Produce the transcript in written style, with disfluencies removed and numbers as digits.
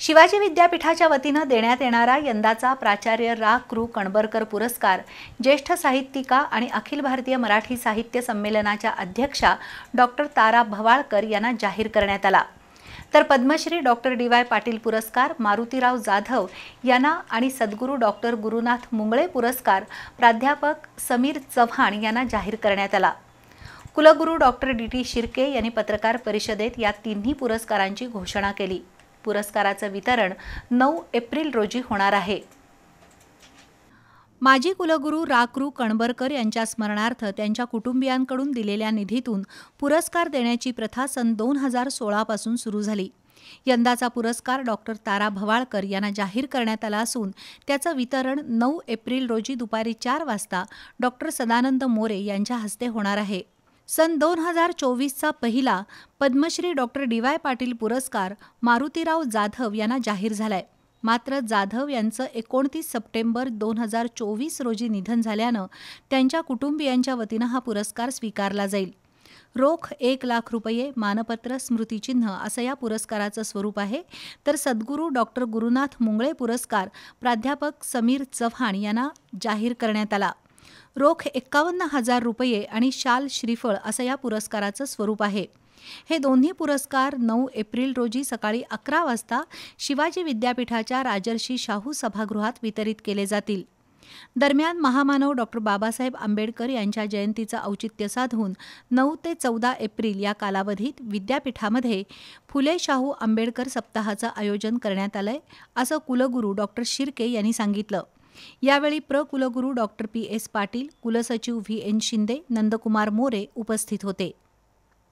शिवाजी विद्यापीठाच्या वतीनं देण्यात येणारा यंदाचा प्राचार्य रा. कृ. कणबरकर पुरस्कार ज्येष्ठ साहित्यिका आणि अखिल भारतीय मराठी साहित्य संमेलनाच्या अध्यक्षा डॉक्टर तारा भवाळकर यांना जाहीर करण्यात आला। तर पद्मश्री डॉक्टर डी.वाय. पाटील पुरस्कार मारुतीराव जाधव यांना आणि सद्गुरू डॉक्टर गुरुनाथ मुंगळे पुरस्कार प्राध्यापक समीर चव्हाण यांना जाहीर करण्यात आला। कुलगुरू डॉक्टर डी.टी. शिर्के यांनी पत्रकार परिषदेत या तिन्ही पुरस्कारांची घोषणा केली। पुरस्काराचं वितरण 9 एप्रिल रोजी होणार आहे। माजी कुलगुरू रा. कृ. कणबरकर यांच्या स्मरणार्थ त्यांच्या कुटुंबियांकडून दिलेल्या निधीतून पुरस्कार देण्याची प्रथा सन 2016 पासून सुरू झाली। यंदाचा पुरस्कार डॉक्टर तारा भवाळकर यांना जाहीर करण्यात आला असून त्याचं वितरण 9 एप्रिल रोजी दुपारी 4 वाजता डॉक्टर सदानंद मोरे यांच्या हस्ते होणार आहे। सन 2024चा पहिला पद्मश्री डॉक्टर डी.वाय. पाटील पुरस्कार मारुतीराव जाधव यांना जाहीर झालाय। मात्र जाधव यांचं 29 सप्टेंबर 2024 रोजी निधन झाल्यानं त्यांच्या कुटुंबियांच्या वतीनं हा पुरस्कार स्वीकारला जाईल। रोख 1 लाख रुपये, मानपत्र, स्मृतिचिन्ह असं या पुरस्काराचं स्वरूप आहे। तर सद्गुरू डॉक्टर गुरुनाथ मुंगळे पुरस्कार प्राध्यापक समीर चव्हाण यांना जाहीर करण्यात आला। रोख 51,000 रुपये आणि शाल श्रीफळ असं या पुरस्काराचं स्वरूप आहे। हे दोन्ही पुरस्कार 9 एप्रिल रोजी सकाळी 11 वाजता शिवाजी विद्यापीठाच्या राजर्षी शाहू सभागृहात वितरित केले जातील। दरम्यान महामानव डॉक्टर बाबासाहेब आंबेडकर यांच्या जयंतीचं औचित्य साधून 9 ते 14 एप्रिल या कालावधीत विद्यापीठामध्ये फुले शाहू आंबेडकर सप्ताहाचं आयोजन करण्यात आलंय, असं कुलगुरू डॉक्टर शिर्के यांनी सांगितलं। यावेळी कुलगुरू डॉक्टर पी.एस. पाटील, कुलसचिव व्ही.एन. शिंदे, नंदकुमार मोरे उपस्थित होते।